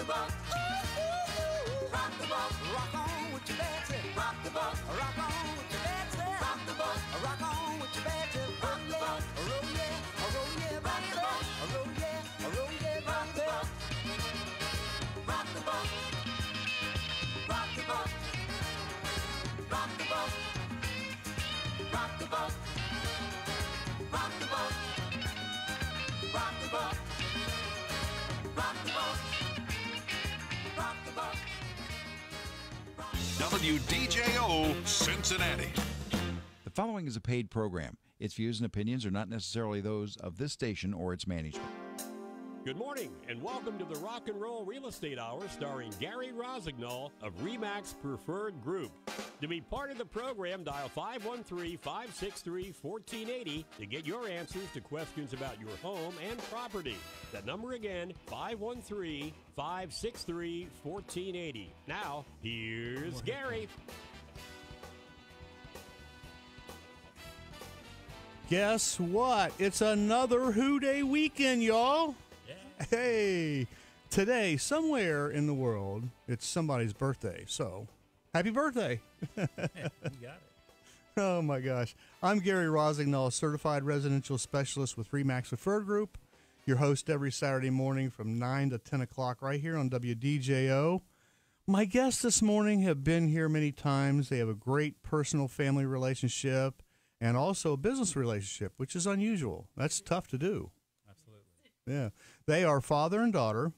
boat. Rock the boat. Rock on with your Betsy. Rock the boat. Rock on with your Betsy. Rock the boat. Rock on with your Betsy. Rock the boat. Roll yeah, roll yeah, rock the boat. Roll yeah, roll yeah, rock the boat. Rock the boat. Rock the boat. Rock the boat. Rock the boat. Rock the boat. Rock the boat. Rock the boat. Rock the boat. WDJO, Cincinnati. The following is a paid program. Its views and opinions are not necessarily those of this station or its management. Good morning, and welcome to the Rock and Roll Real Estate Hour starring Gary Rossignol of RE/MAX Preferred Group. To be part of the program, dial 513-563-1480 to get your answers to questions about your home and property. That number again, 513-563-1480. Now, here's Gary. Guess what? It's another Who Day weekend, y'all. Yeah. Hey, today, somewhere in the world, it's somebody's birthday. So, happy birthday. You got it. Oh, my gosh. I'm Gary Rossignol, certified residential specialist with RE/MAX Preferred Group, your host every Saturday morning from 9 to 10 o'clock right here on WDJO. My guests this morning have been here many times. They have a great personal family relationship and also a business relationship, which is unusual. That's tough to do. Absolutely. Yeah. They are father and daughter.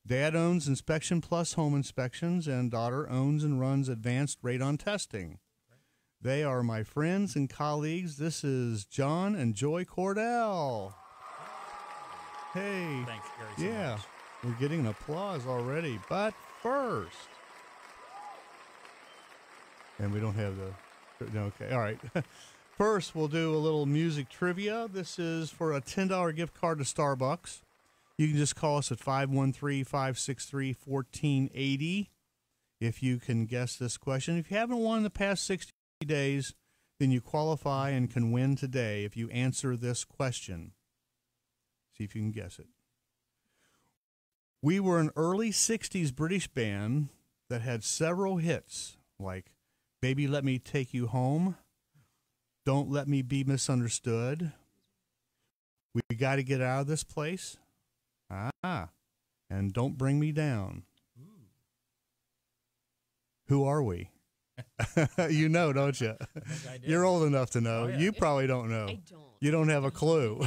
Dad owns Inspection Plus Home Inspections, and daughter owns and runs Advanced Radon Testing. Right. They are my friends and colleagues. This is John and Joy Cordell. Hey. Thanks, Gary, so Yeah. much. We're getting an applause already. But first, and we don't have the, okay, all right. First, we'll do a little music trivia. This is for a $10 gift card to Starbucks. You can just call us at 513-563-1480 if you can guess this question. If you haven't won in the past 60 days, then you qualify and can win today if you answer this question. See if you can guess it. We were an early 60s British band that had several hits like Baby Let Me Take You Home, Don't Let Me Be Misunderstood, We Got to Get Out of This Place, and Don't Bring Me Down. Ooh. Who are we? You know, don't you? I think I do. You're old enough to know. Oh, yeah. You probably don't know. I don't. You don't have a clue.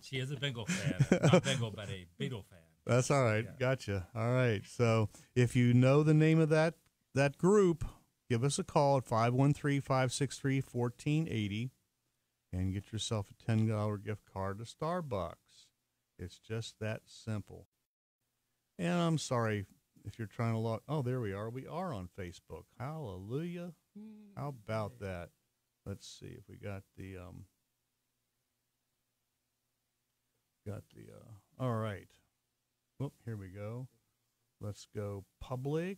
She is a Bengal fan. Not Bengal, but a Beatle fan. That's all right. Yeah. Gotcha. All right. So if you know the name of that group, give us a call at 513-563-1480 and get yourself a $10 gift card to Starbucks. It's just that simple. And I'm sorry if you're trying to log. Oh, there we are. We are on Facebook. Hallelujah. How about that? Let's see if we got the all right. Whoop, here we go. Let's go public.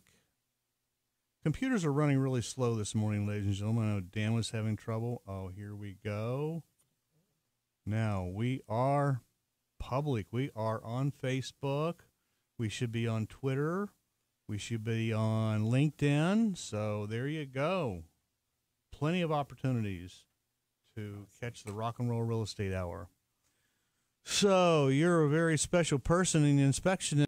Computers are running really slow this morning, ladies and gentlemen. I know Dan was having trouble. Oh, here we go. Now we are public. We are on Facebook. We should be on Twitter. We should be on LinkedIn. So there you go. Plenty of opportunities to catch the Rock and Roll Real Estate Hour. So you're a very special person in the inspection.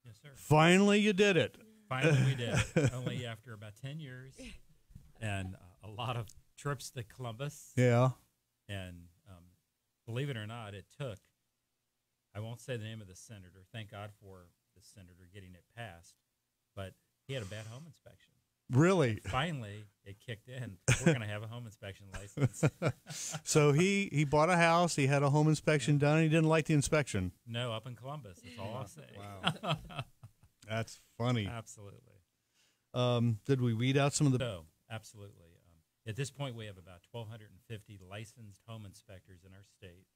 Yes, sir. Finally, you did it. Finally, we did. Only after about 10 years and a lot of trips to Columbus. Yeah. And believe it or not, it took, I won't say the name of the senator. Thank God for the senator getting it passed. But he had a bad home inspection. Really? Finally, it kicked in. We're going to have a home inspection license. So he bought a house. He had a home inspection done. And he didn't like the inspection. No, up in Columbus. That's all I'll say. Wow. That's funny. Absolutely. Did we weed out some of the... No, absolutely. At this point, we have about 1,250 licensed home inspectors in our state,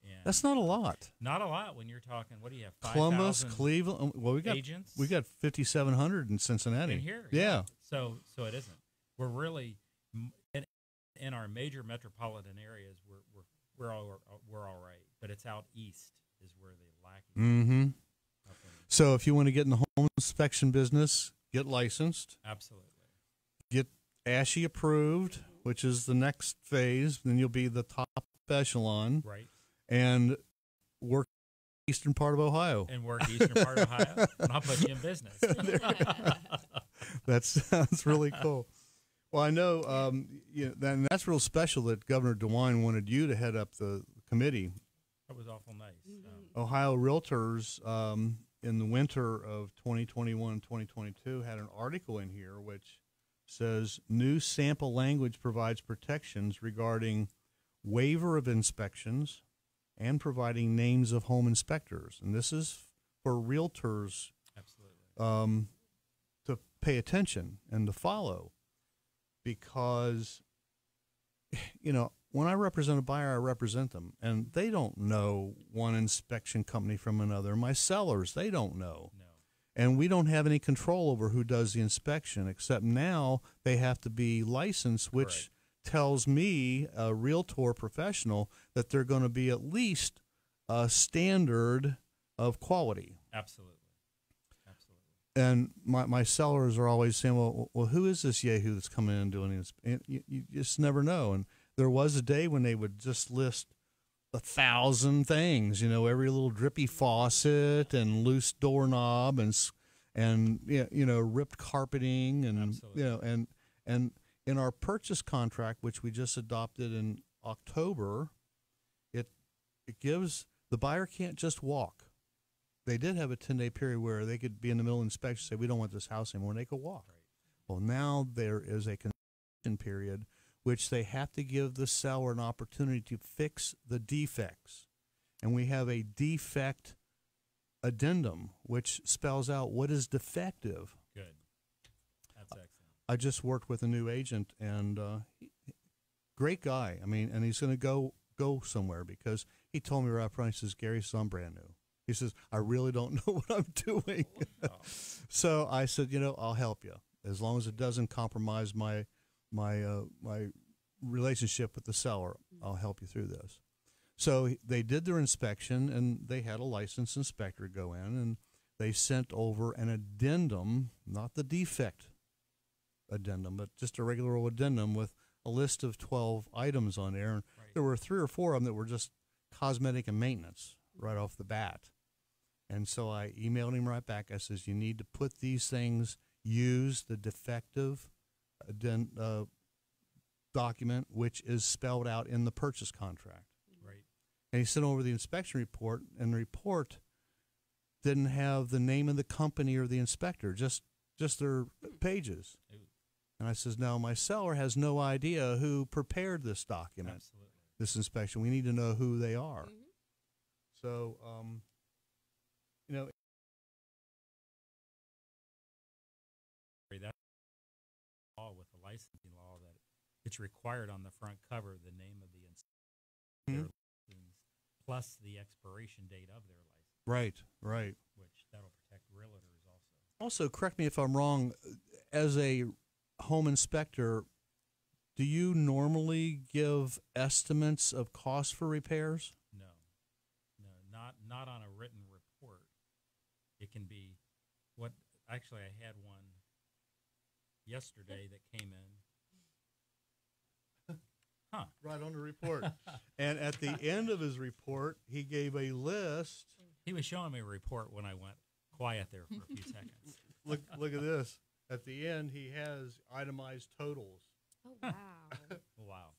And That's not a lot. not a lot when you're talking. What do you have? Columbus, 5,000 Cleveland. Well, agents. we got 5,700 in Cincinnati. in here. Yeah. So it isn't. We're really in our major metropolitan areas. We're all right, but it's out east is where they're lacking. Mm-hmm. So if you want to get in the home inspection business, get licensed. Absolutely. Get ASHI approved, which is the next phase. Then you'll be the top echelon. Right. And work eastern part of Ohio. And work eastern part of Ohio, and I'll put you in business. That's really cool. Well, I know, then that's real special that Governor DeWine wanted you to head up the committee. That was awful nice. Ohio Realtors in the winter of 2021 and 2022 had an article in here which says new sample language provides protections regarding waiver of inspections and providing names of home inspectors. And this is for realtors Absolutely. To pay attention and to follow, because, when I represent a buyer, I represent them, and they don't know one inspection company from another. My sellers, they don't know. No. And we don't have any control over who does the inspection, except now they have to be licensed, which Correct. tells me, a realtor professional, that they're going to be at least a standard of quality. Absolutely. And my sellers are always saying, well, who is this yahoo that's coming in and doing this? And you just never know. And there was a day when they would just list 1,000 things, every little drippy faucet and loose doorknob and ripped carpeting and Absolutely. and in our purchase contract, which we just adopted in October, it gives the buyer can't just walk. They did have a 10-day period where they could be in the middle of inspection, say, we don't want this house anymore, and they could walk. Right. Well, now there is a construction period which they have to give the seller an opportunity to fix the defects. And we have a defect addendum, which spells out what is defective. Good. That's excellent. I just worked with a new agent, and great guy. And he's going to go somewhere, because he told me right up front, he says, Gary, I'm brand new. He says, I really don't know what I'm doing. Wow. So I said, I'll help you as long as it doesn't compromise my relationship with the seller. I'll help you through this. So they did their inspection, and they had a licensed inspector go in, and they sent over an addendum, not the defect addendum, but just a regular old addendum with a list of 12 items on there. And Right. there were 3 or 4 of them that were just cosmetic and maintenance right off the bat. And so I emailed him right back. I says, you need to put these things, use the defective document, which is spelled out in the purchase contract. Right. And he sent over the inspection report, and the report didn't have the name of the company or the inspector, just their pages. Ooh. And I says, now my seller has no idea who prepared this document, Absolutely. this inspection. We need to know who they are. So, That's law with the licensing law that it's required on the front cover the name of the their license plus the expiration date of their license. Right. Which that'll protect realtors also. Also, correct me if I'm wrong, as a home inspector, do you normally give estimates of cost for repairs? No, not on a written report. It can be what. Actually, I had one yesterday that came in. Huh. Right on the report. And at the end of his report, he gave a list. He was showing me a report when I went quiet there for a few seconds. Look at this. At the end, he has itemized totals. Oh, wow. Wow.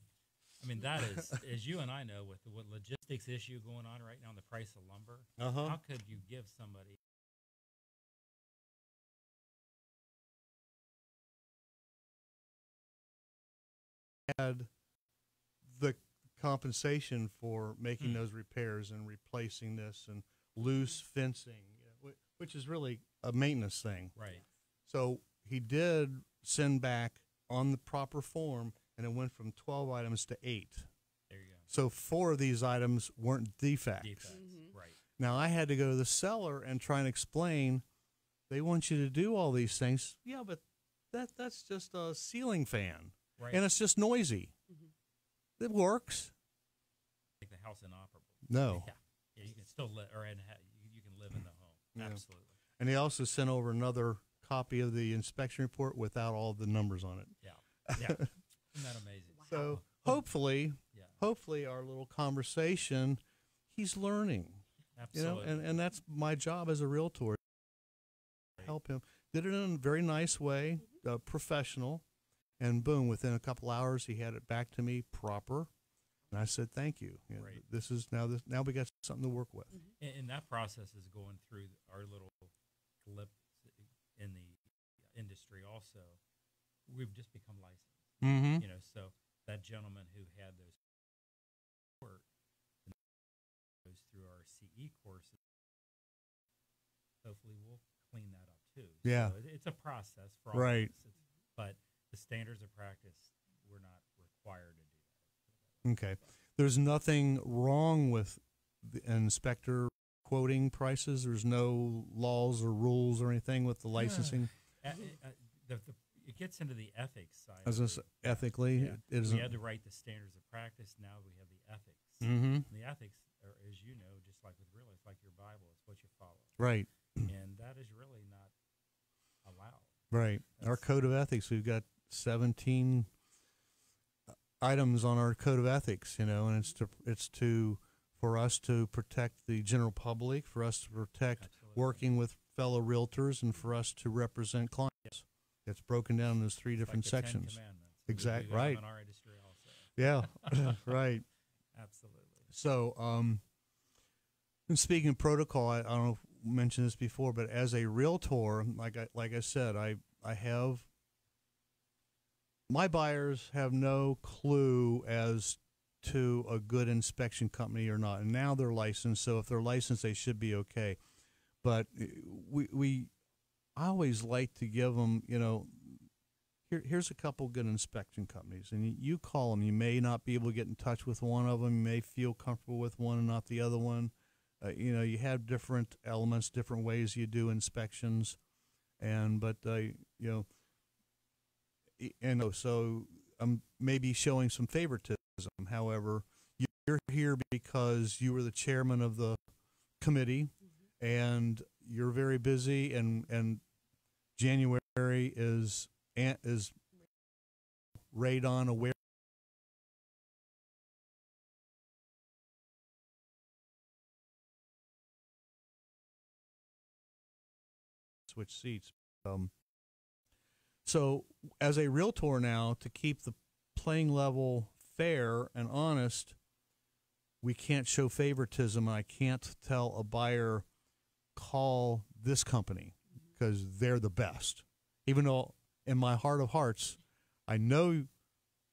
I mean, that is, as you and I know, with the logistics issue going on right now and the price of lumber, how could you give somebody had the compensation for making those repairs and replacing this and loose fencing, which is really a maintenance thing. right? So he did send back on the proper form, and it went from 12 items to 8. There you go. So 4 of these items weren't defects. Right. Now I had to go to the seller and try and explain. They want you to do all these things. Yeah, but that's just a ceiling fan, Right. and it's just noisy. It works. Make the house inoperable. No. Yeah, you can still live, or you can live in the home. Yeah. Absolutely. And they also sent over another copy of the inspection report without all the numbers on it. Yeah. Yeah. Isn't that amazing? So hopefully, Yeah. hopefully our little conversation, he's learning. Absolutely. And that's my job as a realtor. Help him. Did it in a very nice way, professional, and boom, within a couple hours he had it back to me proper, and I said thank you. Right. Now we got something to work with. And that process is going through our little flip in the industry also. We've just become licensed. Mm-hmm. You know, so that gentleman who had those work goes through our CE courses. Hopefully we'll clean that up too. Yeah. So it's a process for all Right. of us. But the standards of practice, we're not required to do that. Okay. There's nothing wrong with the inspector quoting prices. There's no laws or rules or anything with the licensing. It gets into the ethics side. As of this it. ethically, Yeah. it isn't. We had to write the standards of practice. Now we have the ethics. Mm-hmm. And the ethics are, as you know, just like with real, it's like your Bible. It's what you follow. Right. And that is really not allowed. Right. Our code of ethics, we've got 17 items on our code of ethics, and it's for us to protect the general public, for us to protect Absolutely. working with fellow realtors, and for us to represent clients. It's broken down in those 3 different Like the 10 sections. Commandments. Exact- We got them right. in our industry also. Yeah. Right. Absolutely. So, and speaking of protocol, I don't know if I mentioned this before, but as a realtor, like I said, I have my buyers have no clue as to a good inspection company or not, and now they're licensed. So if they're licensed, they should be okay. But I always like to give them, here's a couple good inspection companies, and you call them. You may not be able to get in touch with one of them. You may feel comfortable with one and not the other one. You have different elements, different ways you do inspections, so I'm maybe showing some favoritism. However, you're here because you were the chairman of the committee, and you're very busy, and January is Radon aware. Switch seats. So as a realtor now, to keep the playing level fair and honest, we can't show favoritism. I can't tell a buyer, call this company because they're the best. Even though in my heart of hearts, I know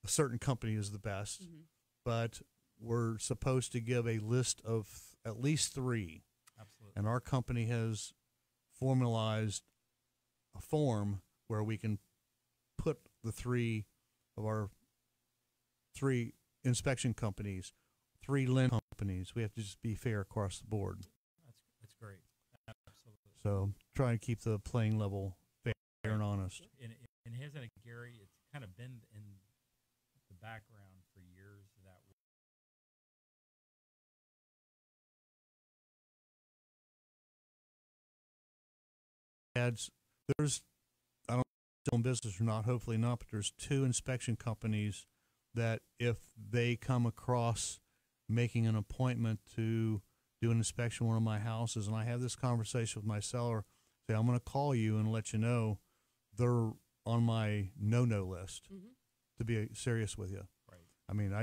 a certain company is the best, but we're supposed to give a list of at least 3. Absolutely. And our company has formalized a form where we can put the 3 of our 3 inspection companies, 3 lend companies. We have to just be fair across the board. That's great. Absolutely. So try to keep the playing level fair and honest. And hasn't it, Gary, it's kind of been in the background for years that There's, I don't know if it's still in business or not, hopefully not, but there's 2 inspection companies that if they come across making an appointment to do an inspection of one of my houses, and I have this conversation with my seller, say, I'm going to call you and let you know they're on my no-no list to be serious with you. Right. I mean,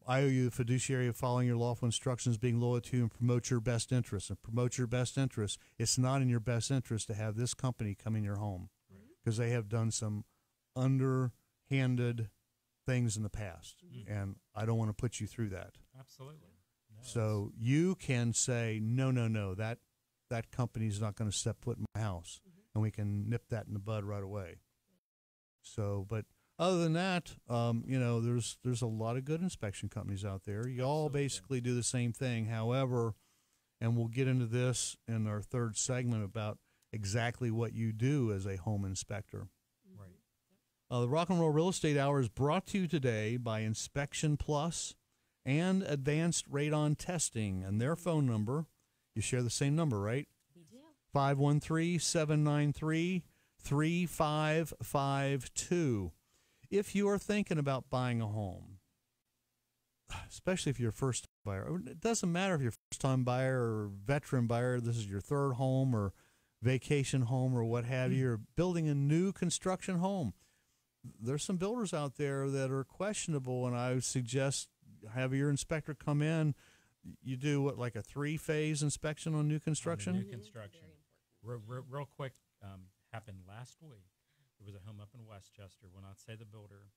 I owe you the fiduciary of following your lawful instructions, being loyal to you, and promote your best interests. And promote your best interests. It's not in your best interest to have this company come in your home because they have done some underhanded things in the past, and I don't want to put you through that. Absolutely. No, So you can say, no, that company's not going to step foot in my house, and we can nip that in the bud right away. So, but Other than that, there's a lot of good inspection companies out there. You all basically do the same thing. However, and we'll get into this in our third segment about exactly what you do as a home inspector. Right. The Rock and Roll Real Estate Hour is brought to you today by Inspection Plus and Advanced Radon Testing, and their phone number. You share the same number, right? We do. 513-793-3552. If you are thinking about buying a home, especially if you're a first buyer, it doesn't matter if you're a first-time buyer or veteran buyer, this is your third home or vacation home or what have you, you're building a new construction home. There's some builders out there that are questionable, and I would suggest have your inspector come in. You do what, like a 3-phase inspection on new construction? On the new construction. Real quick, happened last week. There was a home up in Westchester. When I'd say the builder,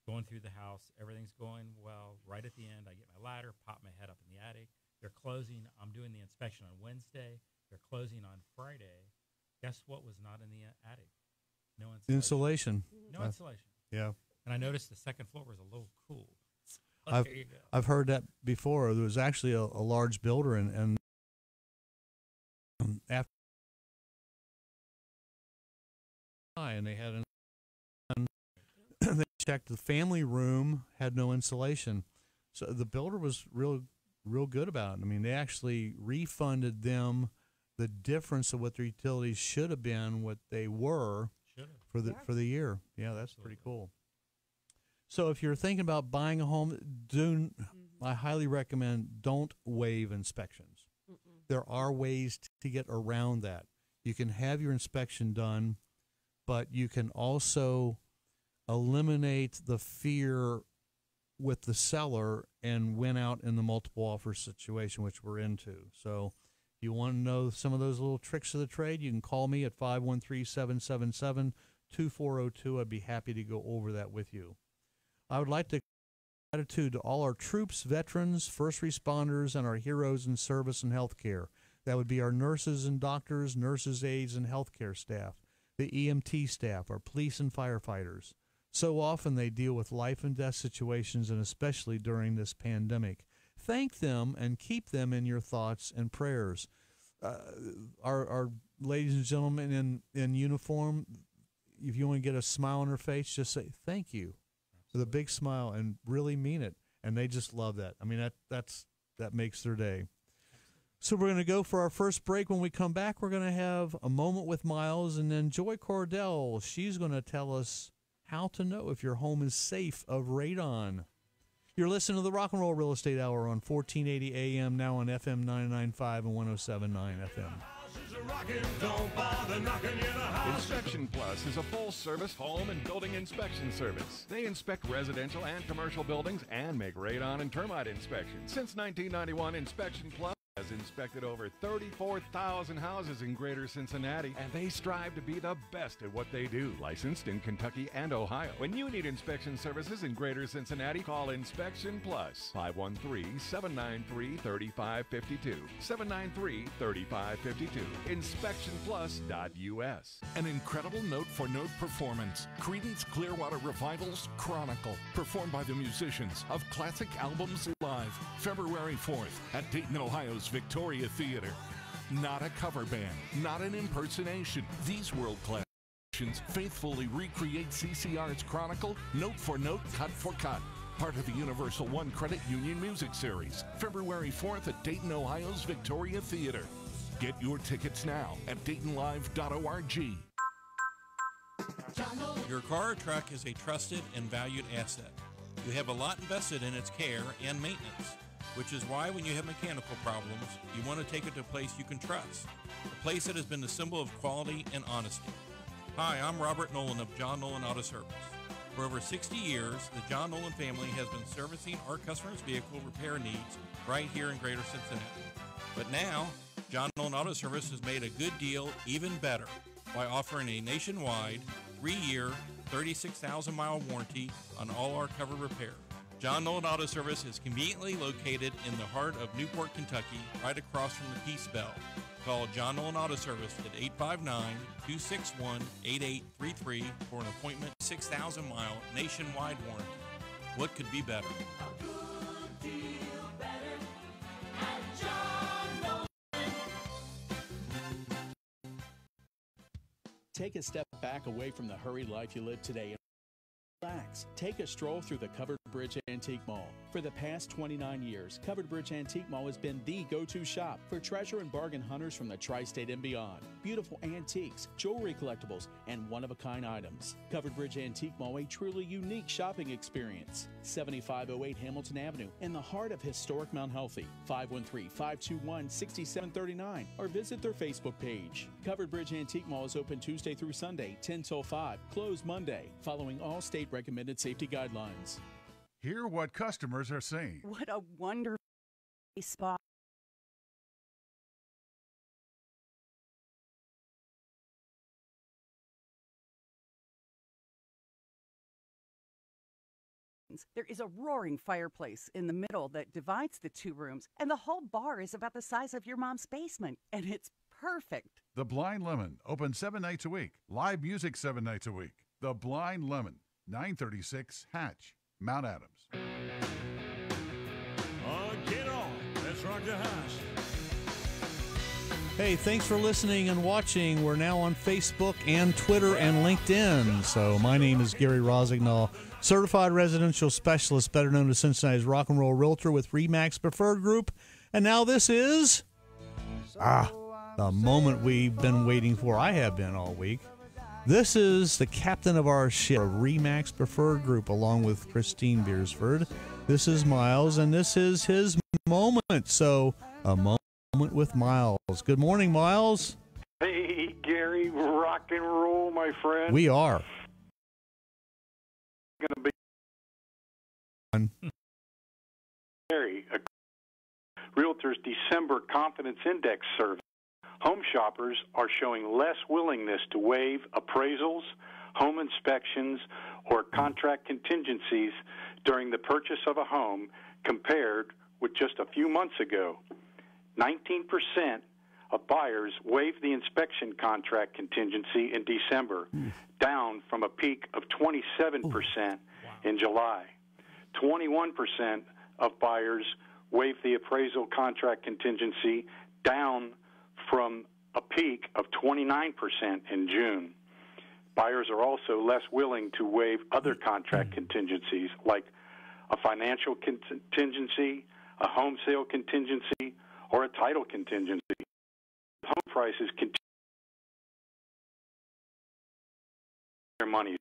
going through the house, everything's going well. Right at the end, I get my ladder, pop my head up in the attic. They're closing. I'm doing the inspection on Wednesday. They're closing on Friday. Guess what was not in the attic? No insulation. No insulation. Yeah. And I noticed the second floor was a little cool. I've heard that before. There was actually a large builder, and after and they had they checked the family room, had no insulation. So the builder was real good about it. I mean, they actually refunded them the difference of what their utilities should have been, what they were for the year. Yeah, that's pretty cool. So if you're thinking about buying a home, I highly recommend don't waive inspections. There are ways to get around that. You can have your inspection done, but you can also eliminate the fear with the seller and win out in the multiple offer situation, which we're into. So if you want to know some of those little tricks of the trade, you can call me at 513-777-2402. I'd be happy to go over that with you. I would like to give gratitude to all our troops, veterans, first responders, and our heroes in service and healthcare. That would be our nurses and doctors, nurses, aides, and healthcare staff, the EMT staff, our police and firefighters. So often they deal with life and death situations, and especially during this pandemic. Thank them and keep them in your thoughts and prayers. Our ladies and gentlemen in uniform, if you want to get a smile on their face, just say thank you with a big smile and really mean it. And they just love that. I mean, that makes their day. So we're going to go for our first break. When we come back, we're going to have a moment with Miles, and then Joy Cordell, she's going to tell us how to know if your home is safe of radon. You're listening to the Rock and Roll Real Estate Hour on 1480 AM, now on FM 99.5 and 107.9 FM. Inspection Plus is a full-service home and building inspection service. They inspect residential and commercial buildings and make radon and termite inspections. Since 1991, Inspection Plus has inspected over 34,000 houses in Greater Cincinnati, and they strive to be the best at what they do. Licensed in Kentucky and Ohio. When you need inspection services in Greater Cincinnati, call Inspection Plus. 513-793-3552. 793-3552. InspectionPlus.us. An incredible note-for-note performance. Creedence Clearwater Revival's Chronicle. Performed by the musicians of Classic Albums Live. February 4th at Dayton, Ohio's Victoria Theater. Not a cover band, not an impersonation. These world-class musicians faithfully recreate CCR's Chronicle, note for note, cut for cut. Part of the Universal One Credit Union Music Series. February 4th at Dayton, Ohio's Victoria Theater. Get your tickets now at DaytonLive.org. Your car or truck is a trusted and valued asset. You have a lot invested in its care and maintenance, which is why when you have mechanical problems, you want to take it to a place you can trust, a place that has been the symbol of quality and honesty. Hi, I'm Robert Nolan of John Nolan Auto Service. For over 60 years, the John Nolan family has been servicing our customers' vehicle repair needs right here in Greater Cincinnati. But now, John Nolan Auto Service has made a good deal even better by offering a nationwide 3-year, 36,000-mile warranty on all our covered repair. John Nolan Auto Service is conveniently located in the heart of Newport, Kentucky, right across from the Peace Bell. Call John Nolan Auto Service at 859-261-8833 for an appointment. 6,000-mile nationwide warranty. What could be better? Take a step back away from the hurried life you live today and relax. Take a stroll through the Covered Bridge Antique Mall. For the past 29 years, Covered Bridge Antique Mall has been the go-to shop for treasure and bargain hunters from the tri-state and beyond. Beautiful antiques, jewelry collectibles, and one-of-a-kind items. Covered Bridge Antique Mall, a truly unique shopping experience. 7508 Hamilton Avenue in the heart of historic Mount Healthy. 513-521-6739 or visit their Facebook page. Covered Bridge Antique Mall is open Tuesday through Sunday, 10 till 5, closed Monday, following all state recommended safety guidelines. Hear what customers are saying. What a wonderful spot. There is a roaring fireplace in the middle that divides the two rooms, and the whole bar is about the size of your mom's basement, and it's perfect. The Blind Lemon, open 7 nights a week. Live music 7 nights a week. The Blind Lemon, 936 Hatch, Mount Adams. Get on. Let's rock the house. Hey, thanks for listening and watching. We're now on Facebook and Twitter and LinkedIn. So my name is Gary Rossignol, certified residential specialist, better known as Cincinnati's rock and roll realtor with RE/MAX Preferred Group. And now this is the moment we've been waiting for. I have been all week. This is the captain of our ship, RE/MAX Preferred Group, along with Christine Beersford. This is Miles, and this is his moment. So, a moment with Miles. Good morning, Miles. Hey, Gary, rock and roll, my friend. We are. Going to be Gary, a Realtors December Confidence Index survey. Home shoppers are showing less willingness to waive appraisals, home inspections, or contract contingencies during the purchase of a home compared with just a few months ago. 19% of buyers waived the inspection contract contingency in December, down from a peak of 27% in July. 21% of buyers waived the appraisal contract contingency, down from a peak of 29% in June. Buyers are also less willing to waive other contract contingencies like a financial contingency, a home sale contingency, or a title contingency. Home prices continue their money.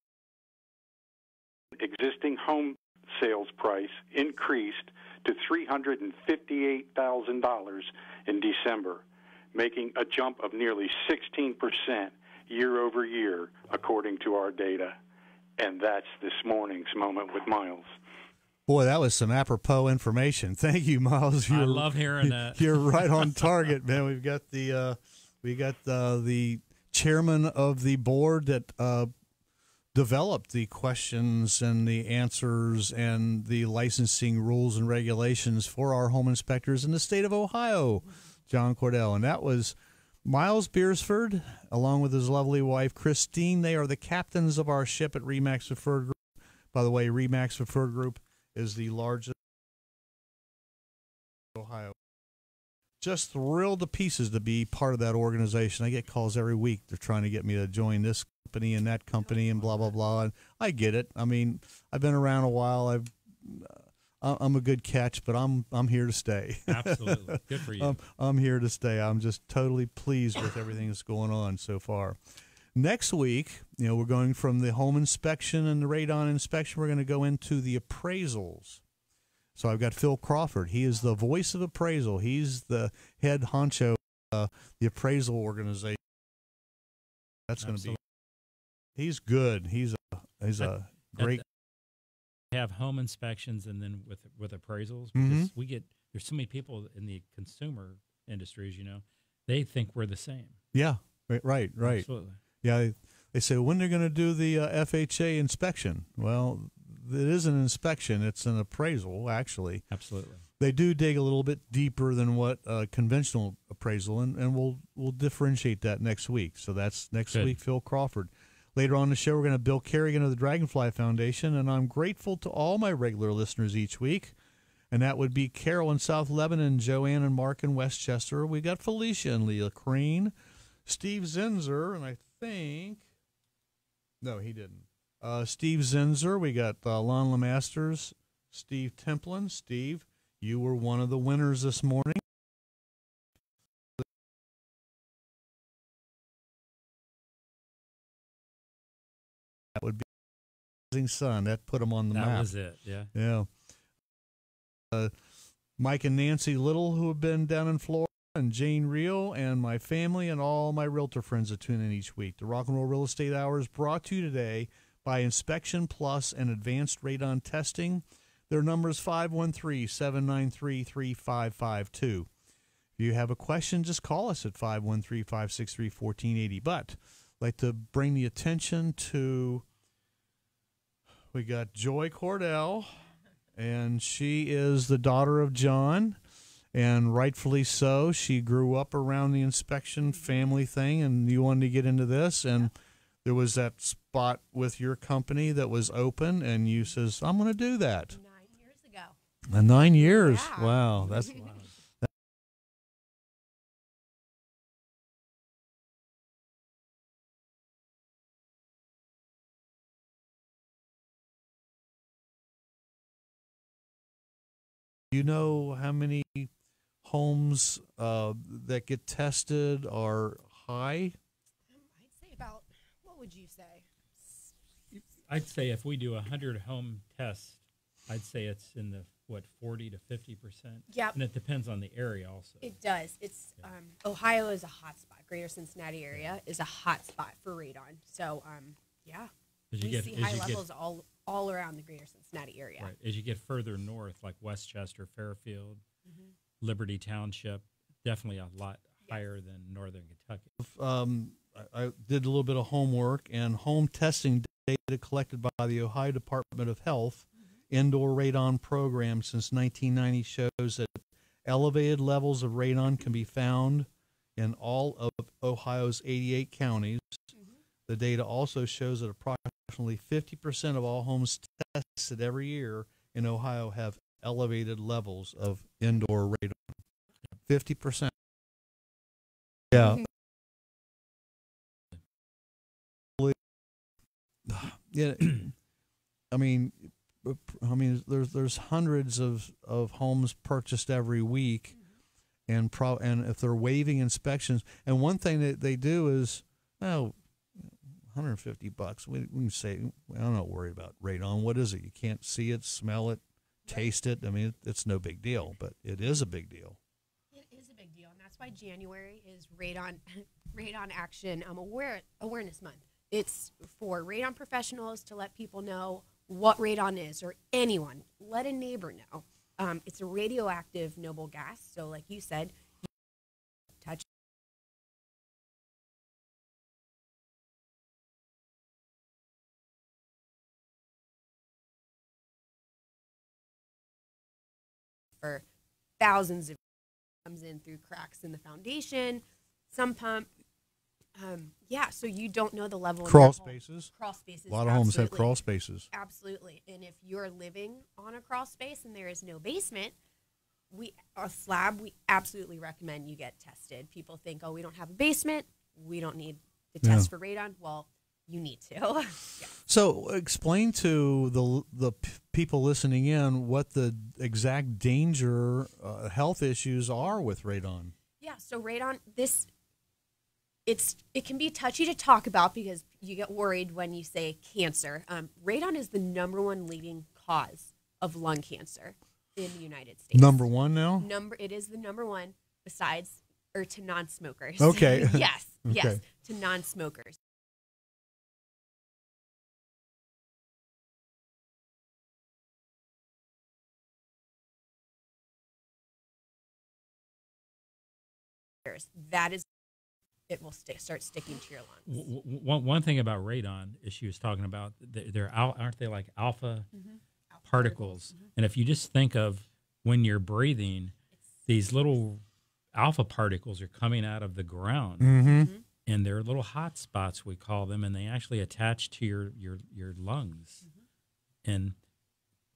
Existing home sales price increased to $358,000 in December, making a jump of nearly 16% year over year, according to our data. And that's this morning's Moment with Miles. Boy, that was some apropos information. Thank you, Miles. I love hearing that. You're right on target, man. We've got the chairman of the board that developed the questions and the answers and the licensing rules and regulations for our home inspectors in the state of Ohio, John Cordell. And that was Miles Beersford, along with his lovely wife, Christine. They are the captains of our ship at RE/MAX Preferred Group. By the way, RE/MAX Preferred Group is the largest in Ohio. Just thrilled to pieces to be part of that organization. I get calls every week. They're trying to get me to join this company and that company and blah, blah, blah. And I get it. I mean, I've been around a while. I'm a good catch, but I'm here to stay. Absolutely. Good for you. I'm here to stay. I'm just totally pleased with everything that's going on so far. Next week, we're going from the home inspection and the radon inspection. We're going to go into the appraisals. So I've got Phil Crawford. He is the voice of appraisal. He's the head honcho of the appraisal organization. That's going to be. He's good. He's a great. Have home inspections and then with appraisals, because there's so many people in the consumer industries, they think we're the same. Yeah, right. Absolutely. Yeah, they say, when they're going to do the FHA inspection? Well, it is an inspection. It's an appraisal, actually. Absolutely. They do dig a little bit deeper than what conventional appraisal, and we'll differentiate that next week. So that's next week, Phil Crawford. Later on in the show, we're going to have Bill Kerrigan of the Dragonfly Foundation, and I'm grateful to all my regular listeners each week, and that would be Carol in South Lebanon, Joanne and Mark in Westchester. We got Felicia and Leah Crane, Steve Zinzer, and I think no, he didn't. Steve Zinzer. We got Lon Lemasters, Steve Templin. Steve, you were one of the winners this morning. That would be Rising Sun. That put him on the map. That was it, yeah. Yeah. Mike and Nancy Little, who have been down in Florida, and Jane Reel, and my family, and all my realtor friends that tune in each week. The Rock and Roll Real Estate Hour is brought to you today by Inspection Plus and Advanced Radon Testing. Their number is 513-793-3552. If you have a question, just call us at 513-563-1480. But I'd like to bring the attention to, we got Joy Cordell, and she is the daughter of John, and rightfully so. She grew up around the inspection family thing, and you wanted to get into this, and there was that spot with your company that was open, and you says, I'm going to do that. 9 years ago. 9 years. Yeah. Wow. That's you know how many homes that get tested are high? I'd say about, what would you say? I'd say if we do 100 home tests, I'd say it's in the, 40 to 50%? Yep. And it depends on the area also. It does. It's Ohio is a hot spot. Greater Cincinnati area is a hot spot for radon. So, yeah. We see high levels all around the greater Cincinnati area. Right. As you get further north, like Westchester, Fairfield, Liberty Township, definitely a lot higher than northern Kentucky. I did a little bit of homework, and home testing data collected by the Ohio Department of Health indoor radon program since 1990 shows that elevated levels of radon can be found in all of Ohio's 88 counties. The data also shows that approximately 50% of all homes tested every year in Ohio have elevated levels of indoor radon. 50%. Yeah. Yeah. I mean, there's hundreds of homes purchased every week, and if they're waiving inspections, and one thing that they do is, $150. We can say, I'm not worried about radon. What is it? You can't see it, smell it, taste it. I mean, it's no big deal, but it is a big deal. It is a big deal, and that's why January is Radon Action Awareness Month. It's for radon professionals to let people know what radon is, or anyone. Let a neighbor know. It's a radioactive noble gas, so like you said, touch for thousands of comes in through cracks in the foundation, some pump. So you don't know the level of crawl spaces. Crawl spaces. A lot of homes have crawl spaces. Absolutely. And if you're living on a crawl space and there is no basement, a slab, we absolutely recommend you get tested. People think, oh, we don't have a basement, we don't need to test for radon. Well, you need to. Yeah. So explain to the people listening in what the exact danger health issues are with radon. Yeah, so radon, it can be touchy to talk about because you get worried when you say cancer. Radon is the #1 leading cause of lung cancer in the United States. #1 now? It is the #1 besides, or to non-smokers. Okay. Yes, okay. Yes, to non-smokers. That is, it will start sticking to your lungs. One thing about radon is she was talking about, aren't they like alpha particles? And if you just think of when you're breathing, these little alpha particles are coming out of the ground. And they're little hot spots, we call them, and they actually attach to your lungs. And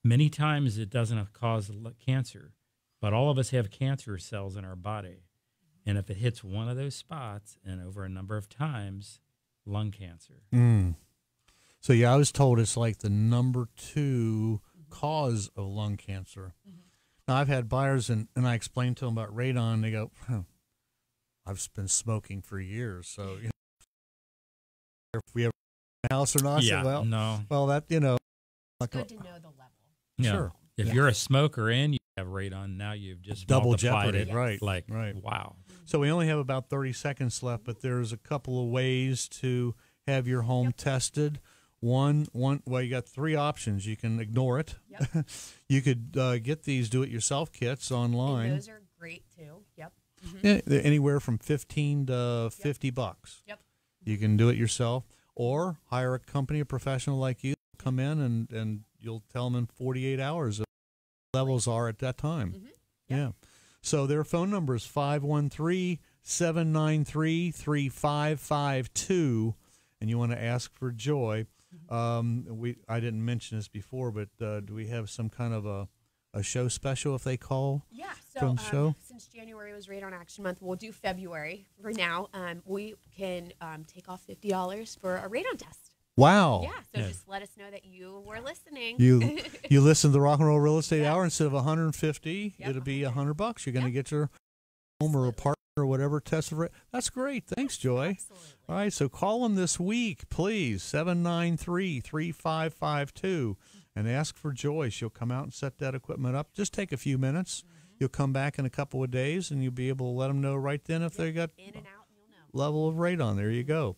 many times it doesn't cause cancer, but all of us have cancer cells in our body. And if it hits one of those spots and over a number of times, lung cancer. So, yeah, I was told it's like the number 2 cause of lung cancer. Now, I've had buyers, and I explained to them about radon, and they go, I've been smoking for years, so you know, if we have a house or not. Yeah, so, no. Well, that, you know. It's good to know the level. Yeah. Sure. If you're a smoker and you have radon, now you've just Double multiplied jeopardy, it. right? Like, right. Wow. So we only have about 30 seconds left, but there's a couple of ways to have your home tested. Well, you got 3 options. You can ignore it. You could get these do-it-yourself kits online. And those are great too. Yep. Yeah, they're anywhere from $15 to $50. Yep. You can do it yourself, or hire a company, a professional like you, come in and you'll tell them in 48 hours what levels are at that time. Yeah. So their phone number is 513-793-3552, and you want to ask for Joy. I didn't mention this before, but do we have some kind of a show special if they call? Yeah. From So the show? since January was Radon Action Month, we'll do February for now. We can take off $50 for a radon test. Wow. Yeah. So just let us know that you were listening. You listen to the Rock and Roll Real Estate Hour. Instead of $150, it'll be $100. You're going to get your home or apartment or whatever tested. That's great. Thanks, Joy. Absolutely. All right, so call them this week, please, 793-3552, and ask for Joy. She'll come out and set that equipment up. Just take a few minutes. You'll come back in a couple of days, and you'll be able to let them know right then if they got in and out, you'll know. level of radon. There you go.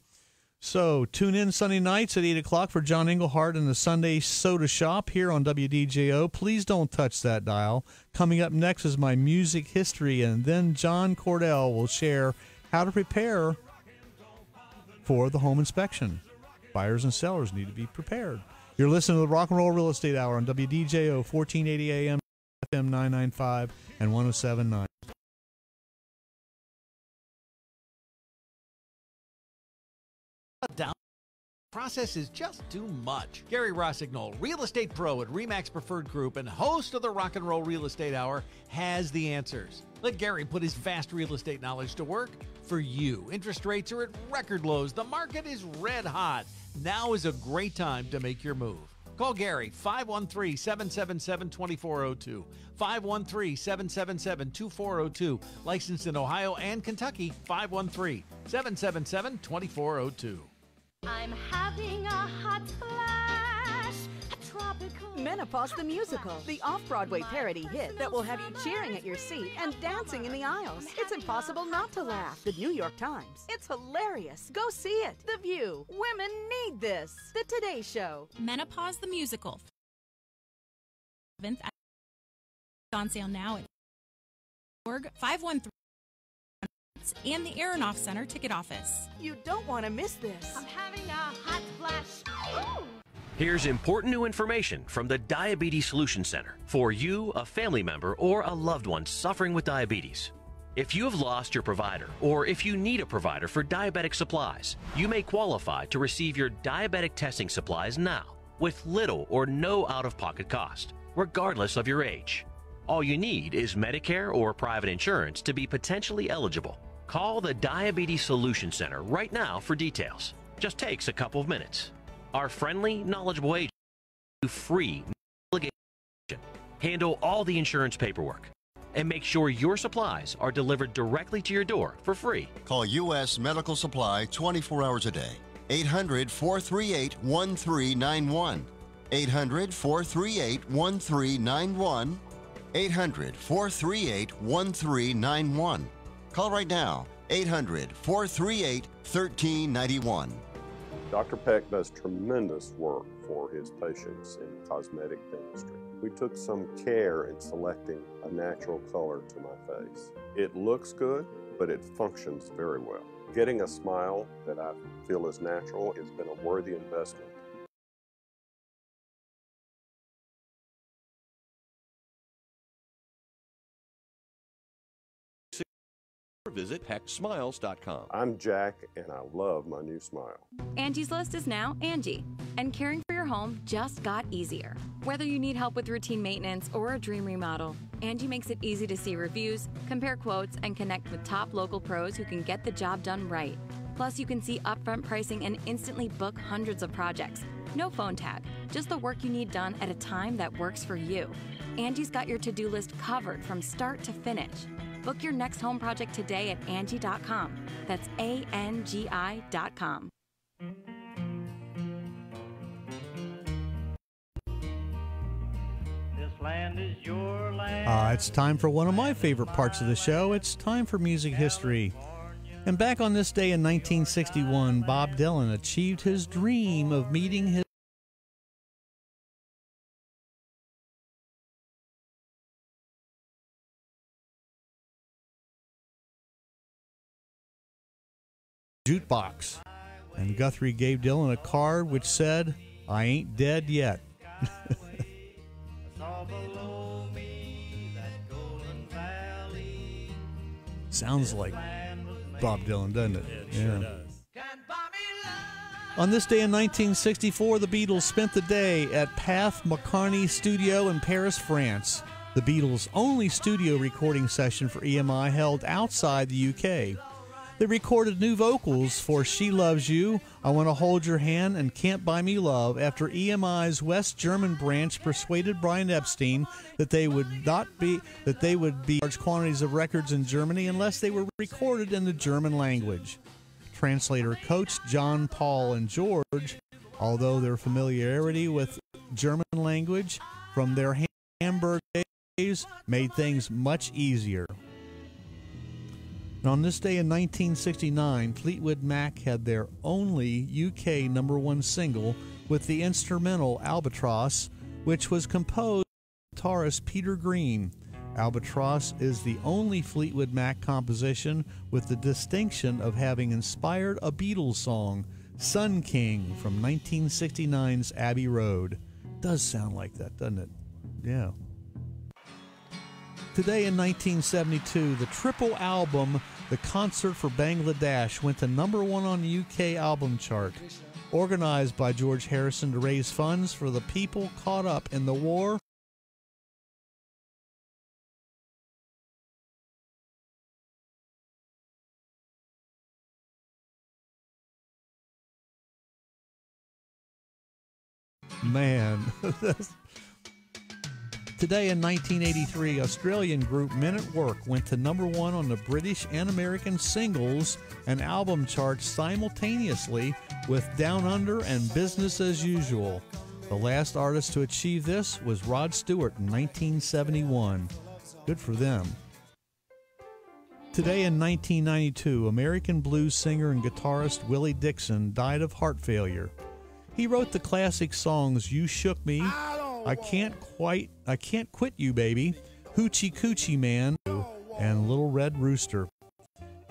So tune in Sunday nights at 8 o'clock for John Englehart and the Sunday Soda Shop here on WDJO. Please don't touch that dial. Coming up next is my music history, and then John Cordell will share how to prepare for the home inspection. Buyers and sellers need to be prepared. You're listening to the Rock and Roll Real Estate Hour on WDJO, 1480 AM, FM 995, and 107.9. Down process is just too much. Gary Rossignol, real estate pro at RE/MAX Preferred Group and host of the Rock and Roll Real Estate Hour, has the answers. Let Gary put his vast real estate knowledge to work for you. Interest rates are at record lows. The market is red hot. Now is a great time to make your move. Call Gary, 513-777-2402. 513-777-2402. Licensed in Ohio and Kentucky, 513-777-2402. I'm having a hot flash, a tropical... Menopause the Musical, the off-Broadway parody hit that will have you cheering at your seat and dancing in the aisles. It's impossible not to laugh. The New York Times. It's hilarious. Go see it. The View. Women need this. The Today Show. Menopause the Musical. On sale now at org 513 and the Aronoff Center ticket office. You don't want to miss this. I'm having a hot flash. Ooh. Here's important new information from the Diabetes Solution Center for you, a family member, or a loved one suffering with diabetes. If you have lost your provider, or if you need a provider for diabetic supplies, you may qualify to receive your diabetic testing supplies now with little or no out-of-pocket cost, regardless of your age. All you need is Medicare or private insurance to be potentially eligible. Call the Diabetes Solution Center right now for details. Just takes a couple of minutes. Our friendly, knowledgeable agents do free obligation, handle all the insurance paperwork, and make sure your supplies are delivered directly to your door for free. Call U.S. Medical Supply 24 hours a day. 800-438-1391. 800-438-1391. 800-438-1391. Call right now, 800-438-1391. Dr. Peck does tremendous work for his patients in cosmetic dentistry. We took some care in selecting a natural color to my face. It looks good, but it functions very well. Getting a smile that I feel is natural has been a worthy investment. visit PeckSmiles.com. I'm Jack, and I love my new smile. Angie's List is now Angie, and caring for your home just got easier. Whether you need help with routine maintenance or a dream remodel, Angie makes it easy to see reviews, compare quotes, and connect with top local pros who can get the job done right. Plus, you can see upfront pricing and instantly book hundreds of projects. No phone tag, just the work you need done at a time that works for you. Angie's got your to-do list covered from start to finish. Book your next home project today at Angie.com. That's ANGI.com. This land is your land. It's time for one of my favorite parts of the show. It's time for music history. And back on this day in 1961, Bob Dylan achieved his dream of meeting his jukebox. And Guthrie gave Dylan a card which said, "I ain't dead yet." Sounds like Bob Dylan, doesn't it? It sure does. On this day in 1964, the Beatles spent the day at Path McCartney Studio in Paris, France. The Beatles' only studio recording session for EMI held outside the UK. They recorded new vocals for She Loves You, I Want to Hold Your Hand, and Can't Buy Me Love after EMI's West German branch persuaded Brian Epstein that they would be large quantities of records in Germany unless they were recorded in the German language. Translator coached John, Paul, and George, although their familiarity with German language from their Hamburg days made things much easier. And on this day in 1969, Fleetwood Mac had their only UK #1 single with the instrumental Albatross, which was composed by guitarist Peter Green. Albatross is the only Fleetwood Mac composition with the distinction of having inspired a Beatles song, Sun King, from 1969's Abbey Road. Does sound like that, doesn't it? Yeah. Today in 1972, the triple album, The Concert for Bangladesh, went to #1 on the UK album chart. Organized by George Harrison to raise funds for the people caught up in the war. Man, today in 1983, Australian group Men at Work went to #1 on the British and American singles and album charts simultaneously with Down Under and Business as Usual. The last artist to achieve this was Rod Stewart in 1971. Good for them. Today in 1992, American blues singer and guitarist Willie Dixon died of heart failure. He wrote the classic songs You Shook Me, I Can't Quit You Baby, Hoochie Coochie Man, and Little Red Rooster.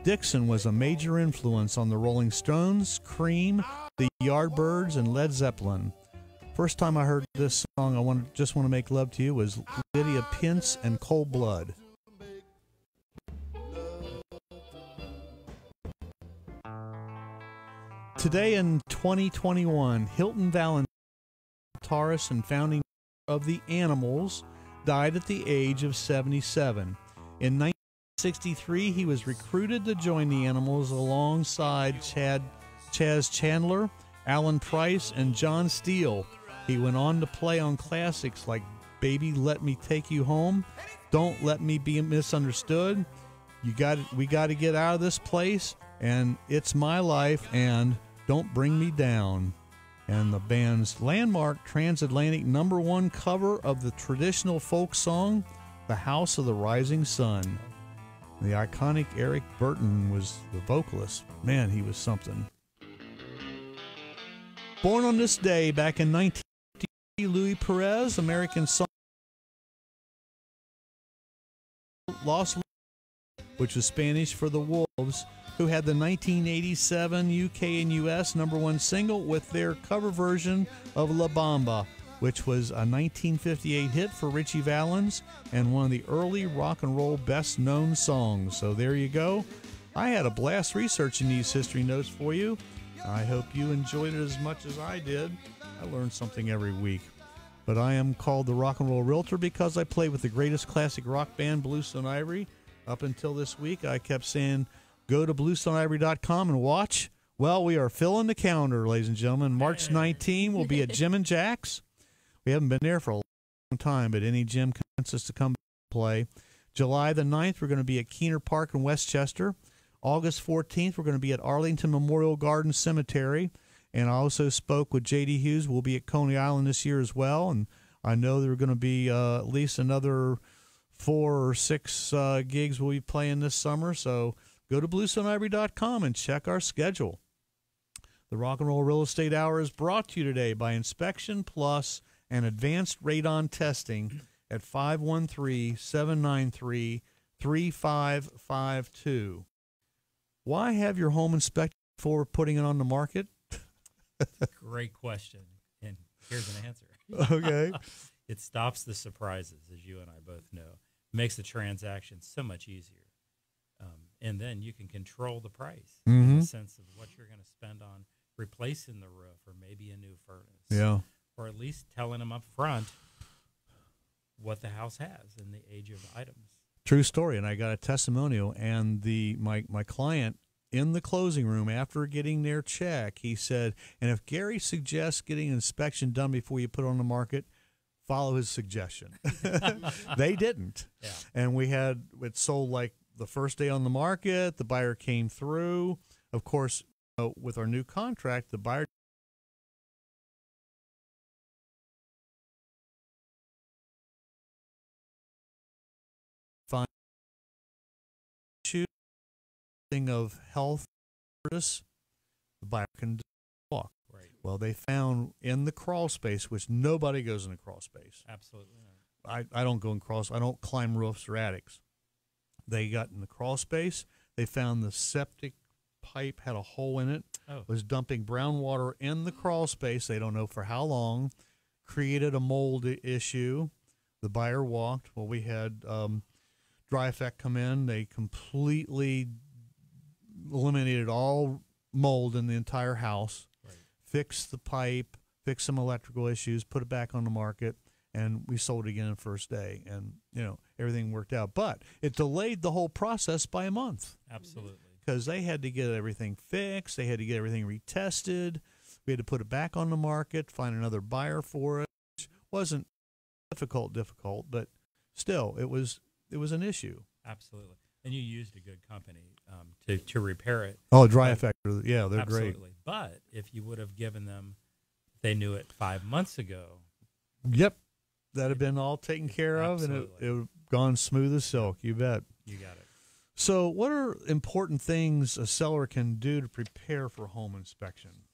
Dixon was a major influence on the Rolling Stones, Cream, the Yardbirds, and Led Zeppelin. First time I heard this song, Just Want to Make Love to You, was Lydia Pince and Cold Blood. Today in 2021, Hilton Valentine, guitarist and founding of the Animals, died at the age of 77. In 1963, he was recruited to join the Animals alongside Chaz Chandler, Alan Price, and John Steele. He went on to play on classics like Baby Let Me Take You Home, Don't Let Me Be Misunderstood, We Got to Get Out of This Place, and It's My Life, and Don't Bring Me Down. And the band's landmark transatlantic #1 cover of the traditional folk song, The House of the Rising Sun. The iconic Eric Burton was the vocalist. Man, he was something. Born on this day back in 1950, Louis Perez, American song, Los, which was Spanish for the Wolves, who had the 1987 UK and US #1 single with their cover version of La Bamba, which was a 1958 hit for Ritchie Valens and one of the early rock and roll best known songs. So there you go. I had a blast researching these history notes for you. I hope you enjoyed it as much as I did. I learn something every week. But I am called the Rock and Roll Realtor because I play with the greatest classic rock band, Bluestone Ivory. Up until this week, I kept saying, go to bluestoneivory.com and watch. Well, we are filling the calendar, ladies and gentlemen. March 19 we'll be at Jim and Jack's. We haven't been there for a long time, but any gym convinced us to come play. July the 9th, we're going to be at Keener Park in Westchester. August 14th, we're going to be at Arlington Memorial Garden Cemetery. And I also spoke with J.D. Hughes. We'll be at Coney Island this year as well. And I know there are going to be at least another 4 or 6 gigs we'll be playing this summer. So go to bluestoneivory.com and check our schedule. The Rock and Roll Real Estate Hour is brought to you today by Inspection Plus and Advanced Radon Testing at 513-793-3552. Why have your home inspected before putting it on the market? Great question, and here's an answer. Okay. It stops the surprises, as you and I both know. Makes the transaction so much easier. And then you can control the price in the sense of what you're going to spend on replacing the roof or maybe a new furnace. Yeah. Or at least telling them up front what the house has and the age of items. True story, and I got a testimonial, and my client in the closing room after getting their check, he said, and if Gary suggests getting an inspection done before you put it on the market, follow his suggestion. They didn't. Yeah. And it sold like the first day on the market. The buyer came through. Of course, with our new contract, the buyer find thing of health, the buyer can walk. Right. Well, they found in the crawl space, which nobody goes in the crawl space. Absolutely not. I don't go in crawls. I don't climb roofs or attics. They got in the crawl space. They found the septic pipe had a hole in it. Oh. Was dumping brown water in the crawl space. They don't know for how long. Created a mold issue. The buyer walked. Well, we had Dry Effect come in. They completely eliminated all mold in the entire house. Right. Fixed the pipe. Fixed some electrical issues. Put it back on the market. And we sold it again the first day, and everything worked out. But it delayed the whole process by a month. Absolutely. Because they had to get everything fixed, they had to get everything retested. We had to put it back on the market, find another buyer for it. Which wasn't difficult, but still, it was an issue. Absolutely. And you used a good company to repair it. Oh, Dry Effect, yeah, they're absolutely. great. But if you would have given them, they knew it 5 months ago. Yep. That had been all taken care of, and it would have gone smooth as silk. You bet. You got it. So what are important things a seller can do to prepare for home inspection?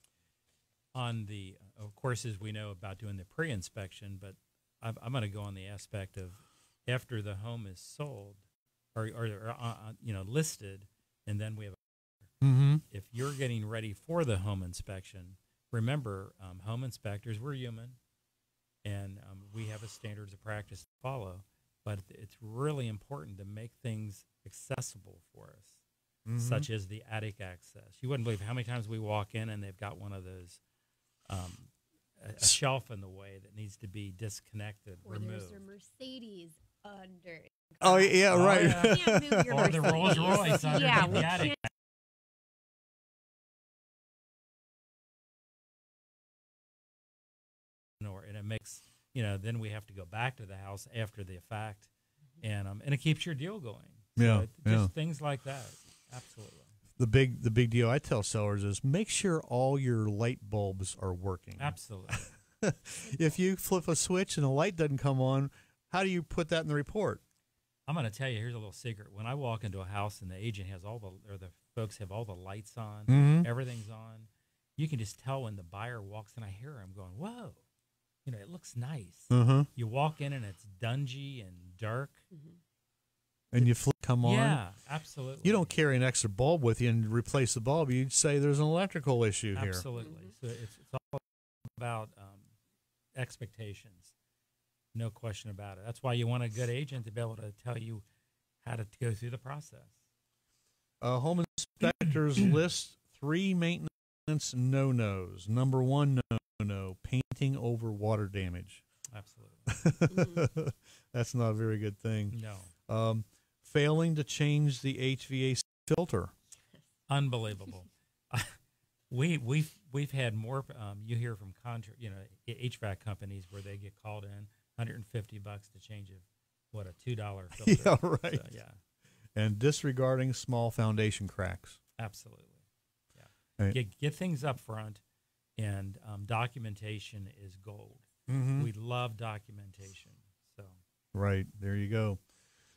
Of course, as we know about doing the pre-inspection, but I'm going to go on the aspect of after the home is sold or listed, and then we have if you're getting ready for the home inspection, remember, home inspectors, we're human. And we have a standards of practice to follow, but it's really important to make things accessible for us, such as the attic access. You wouldn't believe how many times we walk in and they've got one of those, a shelf in the way that needs to be disconnected, or removed. There's a Mercedes under. Oh, yeah, right. You can't move your or the Rolls Royce under yeah, the attic. And it makes, then we have to go back to the house after the fact, and it keeps your deal going. So just things like that. Absolutely. The big deal I tell sellers is make sure all your light bulbs are working. Absolutely. If you flip a switch and the light doesn't come on, how do you put that in the report? I'm going to tell you, here's a little secret. When I walk into a house and the agent has the folks have all the lights on, everything's on, you can just tell when the buyer walks in. I hear him going, "Whoa." It looks nice. You walk in and it's dungy and dark. And you come on. Yeah, absolutely. You don't carry an extra bulb with you and replace the bulb. You say there's an electrical issue here. Absolutely. So it's all about expectations. No question about it. That's why you want a good agent to be able to tell you how to go through the process. Home contractors list 3 maintenance no-nos. Number 1 no-no, painting over water damage. Absolutely. That's not a very good thing. No. Failing to change the HVAC filter. Unbelievable. We've had more. You hear from HVAC companies where they get called in $150 to change a $2 filter. Yeah, right. So, yeah. And disregarding small foundation cracks. Absolutely. Yeah. Right. Get things up front, and documentation is gold. Mm-hmm. We love documentation. So. Right. There you go.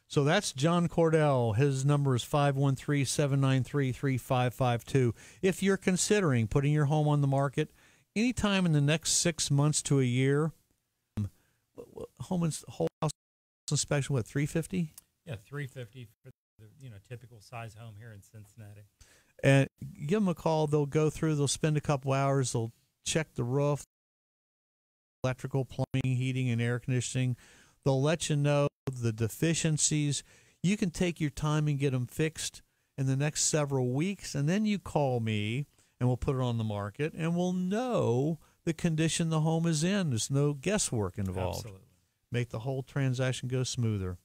So that's John Cordell. His number is 513-793-3552. If you're considering putting your home on the market anytime in the next 6 months to a year, whole house inspection, what, $350? Yeah, $350 for the typical size home here in Cincinnati. And give them a call. They'll go through. They'll spend a couple hours. They'll check the roof, electrical, plumbing, heating, and air conditioning. They'll let you know the deficiencies. You can take your time and get them fixed in the next several weeks, and then you call me, and we'll put it on the market, and we'll know the condition the home is in. There's no guesswork involved. Absolutely. Make the whole transaction go smoother.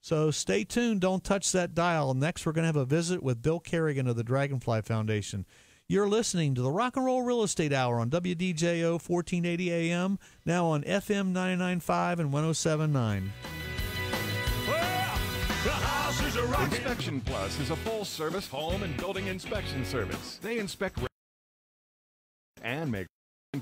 So stay tuned. Don't touch that dial. Next, we're going to have a visit with Bill Kerrigan of the Dragonfly Foundation. You're listening to the Rock and Roll Real Estate Hour on WDJO 1480 AM, now on FM 99.5 and 107.9. Inspection Plus is a full-service home and building inspection service. They inspect and make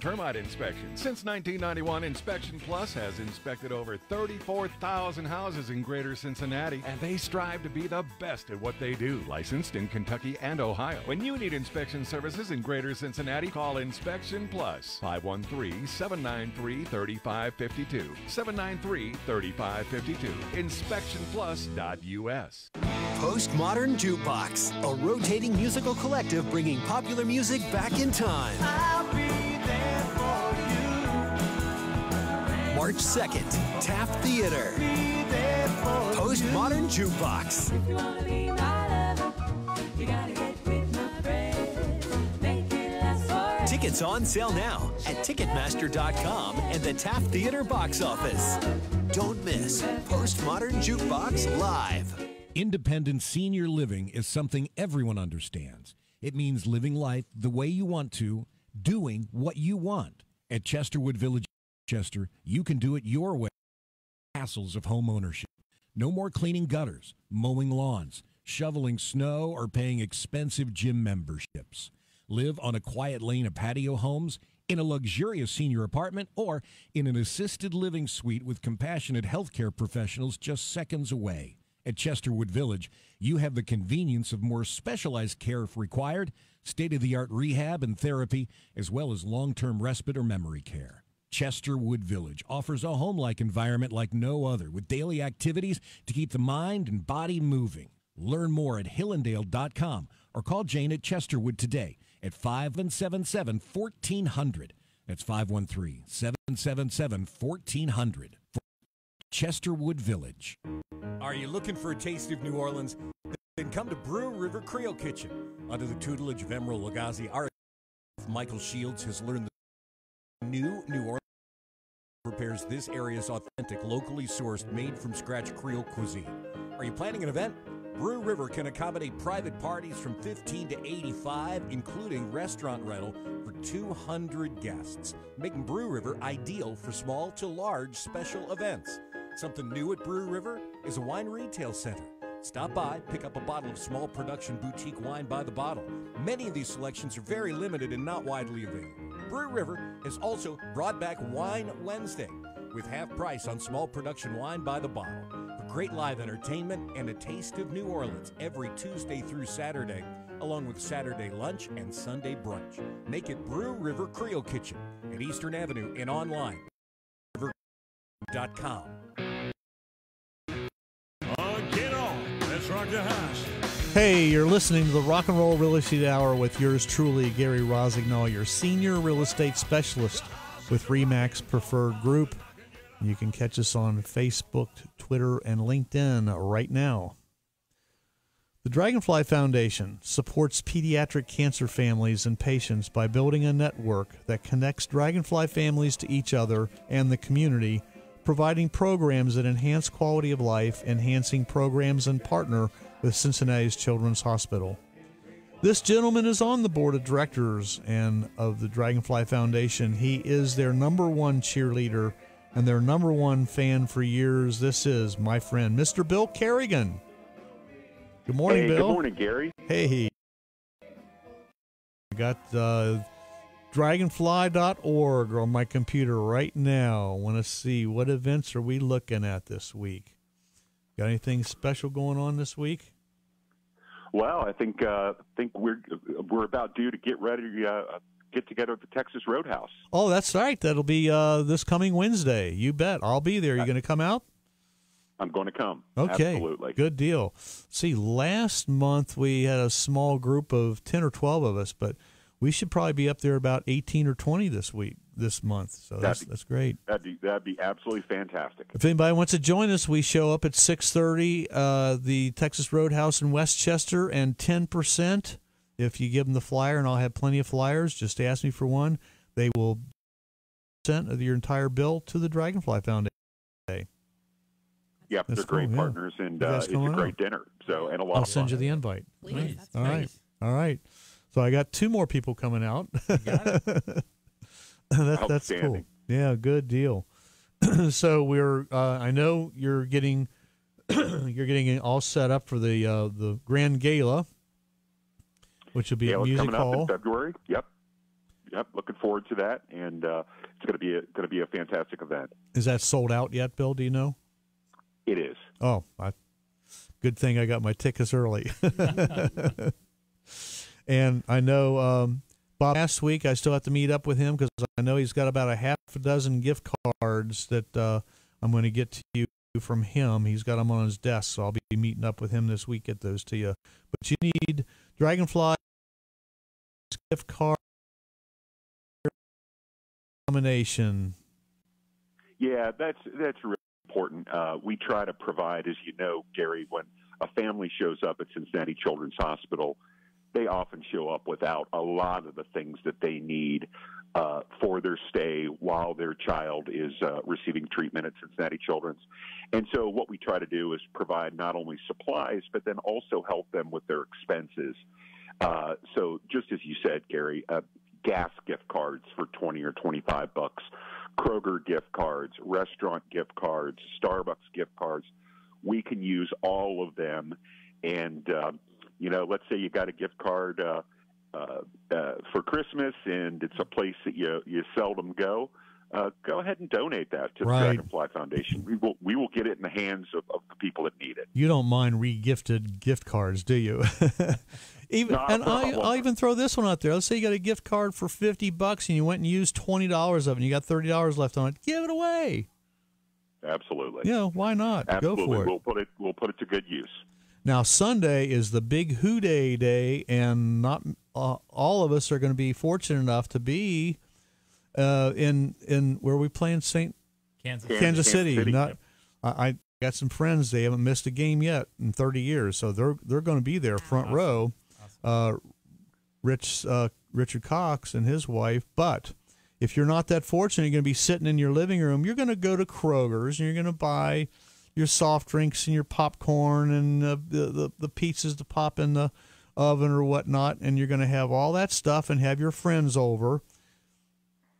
termite inspections. Since 1991, Inspection Plus has inspected over 34,000 houses in Greater Cincinnati, and they strive to be the best at what they do. Licensed in Kentucky and Ohio. When you need inspection services in Greater Cincinnati, call Inspection Plus 513-793-3552. 793-3552. InspectionPlus.us. Postmodern Jukebox, a rotating musical collective bringing popular music back in time. I'll be there for you. March 2nd, Taft Theater. Postmodern Jukebox. If you wanna be my lover, you gotta get with my friends. Make it last forever. Tickets on sale now at Ticketmaster.com and the Taft Theater box office. Don't miss Postmodern Jukebox Live. Independent senior living is something everyone understands. It means living life the way you want to, doing what you want. At Chesterwood Village, Chester, you can do it your way. Hassles of home ownership. No more cleaning gutters, mowing lawns, shoveling snow, or paying expensive gym memberships. Live on a quiet lane of patio homes, in a luxurious senior apartment, or in an assisted living suite with compassionate healthcare professionals just seconds away. At Chesterwood Village, you have the convenience of more specialized care if required, state-of-the-art rehab and therapy, as well as long-term respite or memory care. Chesterwood Village offers a home-like environment like no other, with daily activities to keep the mind and body moving. Learn more at hillandale.com or call Jane at Chesterwood today at 577-1400. That's 513-777-1400. Chesterwood Village. Are you looking for a taste of New Orleans? Then come to Brew River Creole Kitchen. Under the tutelage of Emerald Lagasse, our Michael Shields has learned the New Orleans prepares this area's authentic, locally sourced, made-from-scratch Creole cuisine. Are you planning an event? Brew River can accommodate private parties from 15 to 85, including restaurant rental for 200 guests, making Brew River ideal for small to large special events. Something new at Brew River is a wine retail center. Stop by, pick up a bottle of small production boutique wine by the bottle. Many of these selections are very limited and not widely available. Brew River has also brought back Wine Wednesday with half price on small production wine by the bottle. For great live entertainment and a taste of New Orleans every Tuesday through Saturday, along with Saturday lunch and Sunday brunch. Make it Brew River Creole Kitchen at Eastern Avenue and online. River.com. Get on. Let's rock the house. Hey, you're listening to the Rock and Roll Real Estate Hour with yours truly, Gary Rossignol, your senior real estate specialist with RE/MAX Preferred Group. You can catch us on Facebook, Twitter, and LinkedIn right now. The Dragonfly Foundation supports pediatric cancer families and patients by building a network that connects dragonfly families to each other and the community, providing programs that enhance quality of life, enhancing programs and partner with Cincinnati's Children's Hospital. This gentleman is on the board of directors and of the Dragonfly Foundation. He is their #1 cheerleader and their #1 fan for years. This is my friend, Mr. Bill Kerrigan. Good morning, Bill. Good morning, Gary. Hey. I got dragonfly.org on my computer right now. Want to see what events are we looking at this week. Got anything special going on this week? Well, I think we're about due to get ready to get together at the Texas Roadhouse. Oh, that's right. That'll be this coming Wednesday. You bet. I'll be there. You going to come out? I'm going to come. Okay. Absolutely. Good deal. See, last month we had a small group of 10 or 12 of us, but we should probably be up there about 18 or 20 this month. So that's great. That'd be absolutely fantastic. If anybody wants to join us, we show up at 6:30, the Texas Roadhouse in Westchester, and 10%. If you give them the flyer, and I'll have plenty of flyers, just ask me for one. They will send your entire bill to the Dragonfly Foundation. Yep, they're great partners, and it's a great dinner. So, and a lot I'll of send fun. you the invite. Please. All right. So I got 2 more people coming out. That's cool. Yeah, good deal. So we're. I know you're getting it all set up for the Grand Gala, which will be at Music coming Hall up in February. Yep. Looking forward to that, and it's going to be a fantastic event. Is that sold out yet, Bill? Do you know? It is. Oh, good thing I got my tickets early. And I know Bob, last week I still have to meet up with him because I know he's got about a half a dozen gift cards that I'm going to get to you from him. He's got them on his desk, so I'll be meeting up with him this week, get those to you. But you need Dragonfly gift card nomination. Yeah, that's really important. We try to provide, as you know, Gary, when a family shows up at Cincinnati Children's Hospital, they often show up without a lot of the things that they need for their stay while their child is receiving treatment at Cincinnati Children's. And so what we try to do is provide not only supplies, but then also help them with their expenses. So just as you said, Gary, gas gift cards for $20 or $25, Kroger gift cards, restaurant gift cards, Starbucks gift cards. We can use all of them. And, let's say you got a gift card for Christmas and it's a place that you seldom go. Go ahead and donate that to the Dragonfly Foundation. We will get it in the hands of the people that need it. You don't mind re-gifted gift cards, do you? I'll even throw this one out there. Let's say you got a gift card for $50 and you went and used $20 of it and you got $30 left on it. Give it away. Absolutely. Yeah, why not? Absolutely. Go for it. We'll put it to good use. Now, Sunday is the big Hooday Day, and not all of us are going to be fortunate enough to be in where we play in Kansas City. I got some friends. They haven't missed a game yet in 30 years, so they're going to be there front row. Richard Cox and his wife. But if you're not that fortunate, you're going to be sitting in your living room. You're going to go to Kroger's and you're going to buy your soft drinks and your popcorn and the pizzas to pop in the oven or whatnot, and you're going to have all that stuff and have your friends over.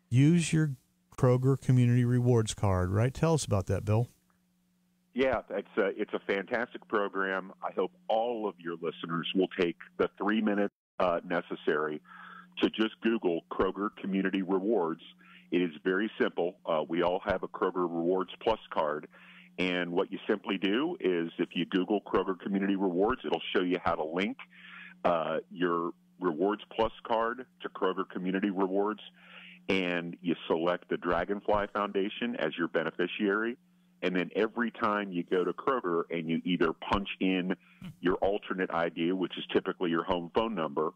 Use your Kroger Community Rewards card, right? Tell us about that, Bill. Yeah, it's a fantastic program. I hope all of your listeners will take the 3 minutes necessary to just Google Kroger Community Rewards. It is very simple. We all have a Kroger Rewards Plus card. And what you simply do is if you Google Kroger Community Rewards, it'll show you how to link your Rewards Plus card to Kroger Community Rewards, and you select the Dragonfly Foundation as your beneficiary. And then every time you go to Kroger and you either punch in your alternate ID, which is typically your home phone number,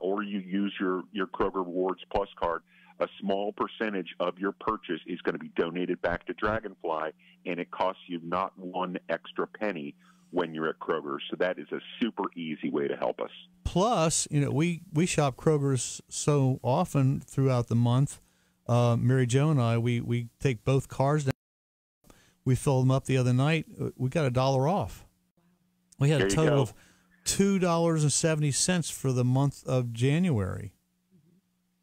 or you use your Kroger Rewards Plus card, a small percentage of your purchase is going to be donated back to Dragonfly, and it costs you not one extra penny when you're at Kroger's. So that is a super easy way to help us. Plus, we shop Kroger's so often throughout the month. Mary Jo and I, we take both cars down. We filled them up the other night. We got $1 off. We had a total of $2.70 for the month of January.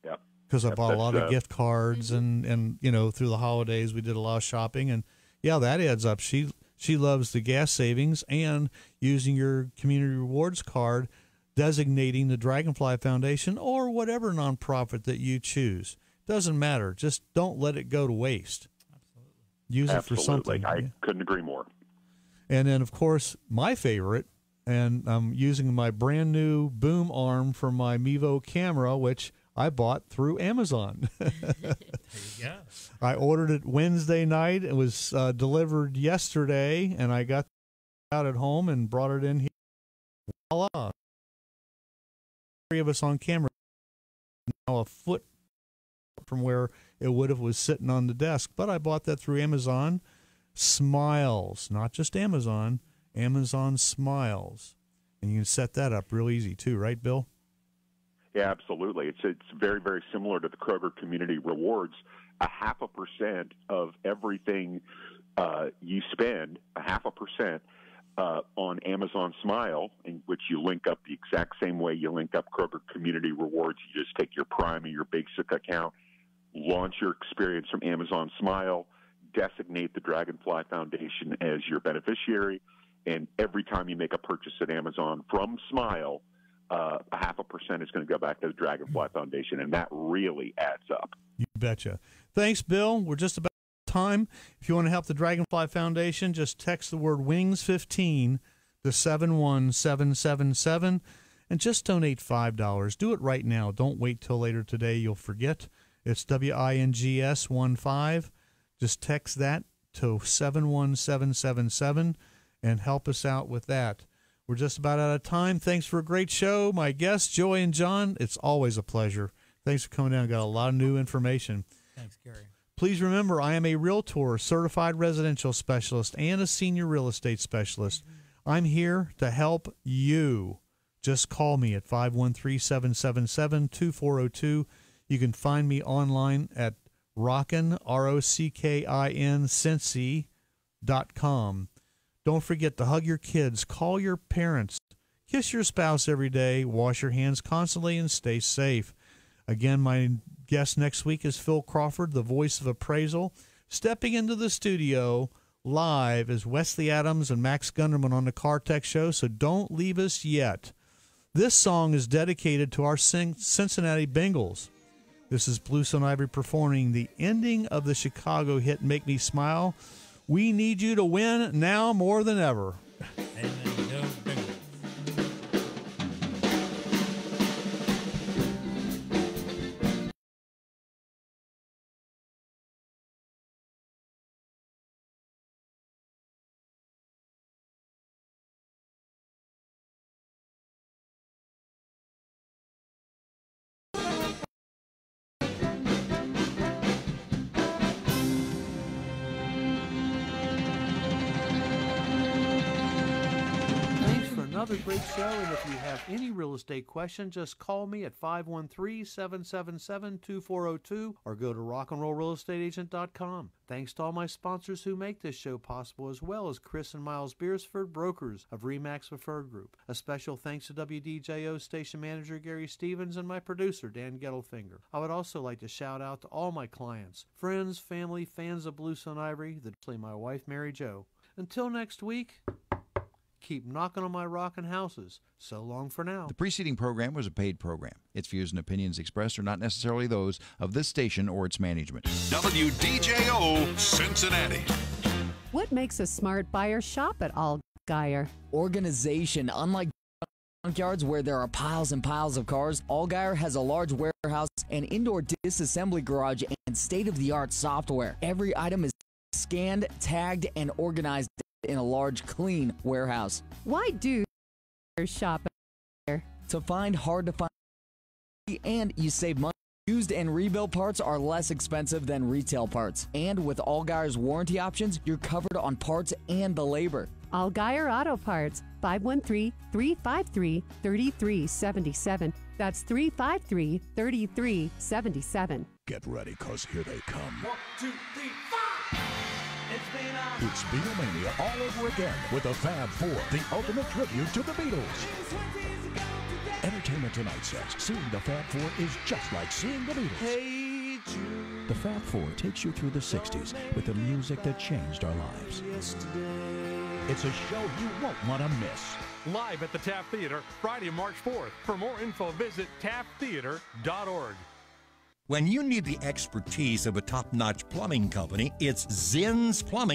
Yep. Because I bought a lot of gift cards and through the holidays we did a lot of shopping, and yeah, that adds up. She loves the gas savings and using your community rewards card, designating the Dragonfly Foundation or whatever nonprofit that you choose. Doesn't matter. Just don't let it go to waste. Use it for something. I couldn't agree more. And then, of course, my favorite, and I'm using my brand new boom arm for my Mevo camera, which I bought through Amazon. There you go. I ordered it Wednesday night. It was delivered yesterday, and I got it out at home and brought it in here. Voila. 3 of us on camera. Now a foot from where it would have was sitting on the desk. But I bought that through Amazon. Smiles, not just Amazon. Amazon Smiles. And you can set that up real easy too, right, Bill? Yeah, absolutely. It's very, very similar to the Kroger Community Rewards. 0.5% of everything you spend, 0.5% on Amazon Smile, in which you link up the exact same way you link up Kroger Community Rewards. You just take your Prime or your Basic account, launch your experience from Amazon Smile, designate the Dragonfly Foundation as your beneficiary, and every time you make a purchase at Amazon from Smile, 0.5% is going to go back to the Dragonfly Foundation, and that really adds up. You betcha. Thanks, Bill. We're just about time. If you want to help the Dragonfly Foundation, just text the word WINGS15 to 71777 and just donate $5. Do it right now. Don't wait till later today. You'll forget. It's WINGS15. Just text that to 71777 and help us out with that. We're just about out of time. Thanks for a great show. My guests, Joy and John, it's always a pleasure. Thanks for coming down. Got a lot of new information. Thanks, Gary. Please remember, I am a realtor, certified residential specialist, and a senior real estate specialist. I'm here to help you. Just call me at 513-777-2402. You can find me online at Rockin, ROCKIN, Cincy.com. Don't forget to hug your kids, call your parents, kiss your spouse every day, wash your hands constantly, and stay safe. Again, my guest next week is Phil Crawford, the voice of appraisal. Stepping into the studio live is Wesley Adams and Max Gunderman on the Car Tech Show, so don't leave us yet. This song is dedicated to our Cincinnati Bengals. This is Bluestone Ivory performing the ending of the Chicago hit Make Me Smile. We need you to win now more than ever. Another great show, and if you have any real estate question, just call me at 513-777-2402 or go to rockandrollrealestateagent.com. Thanks to all my sponsors who make this show possible, as well as Chris and Miles Beersford, brokers of RE/MAX Preferred Group. A special thanks to WDJO station manager Gary Stevens and my producer Dan Gettelfinger. I would also like to shout out to all my clients, friends, family, fans of Bluestone Ivory, especially my wife Mary Jo. Until next week, keep knocking on my rockin' houses. So long for now. The preceding program was a paid program. Its views and opinions expressed are not necessarily those of this station or its management. WDJO, Cincinnati. What makes a smart buyer shop at All Geyer? Organization. Unlike junkyards where there are piles and piles of cars, Allgaier has a large warehouse, an indoor disassembly garage, and state-of-the-art software. Every item is scanned, tagged, and organized in a large, clean warehouse. Why do you shop here? To find hard-to-find, and you save money. Used and rebuilt parts are less expensive than retail parts. And with Allgeier's warranty options, you're covered on parts and the labor. Allgaier Auto Parts, 513-353-3377. That's 353-3377. Get ready, cause here they come. 1, 2, 3, 4. It's Beatlemania all over again with the Fab Four, the ultimate tribute to the Beatles. Entertainment Tonight says seeing the Fab Four is just like seeing the Beatles. Hey Jude. The Fab Four takes you through the 60s with the music that changed our lives. It's a show you won't want to miss. Live at the Taft Theater, Friday, March 4th. For more info, visit tafttheater.org. When you need the expertise of a top-notch plumbing company, it's Zinn's Plumbing.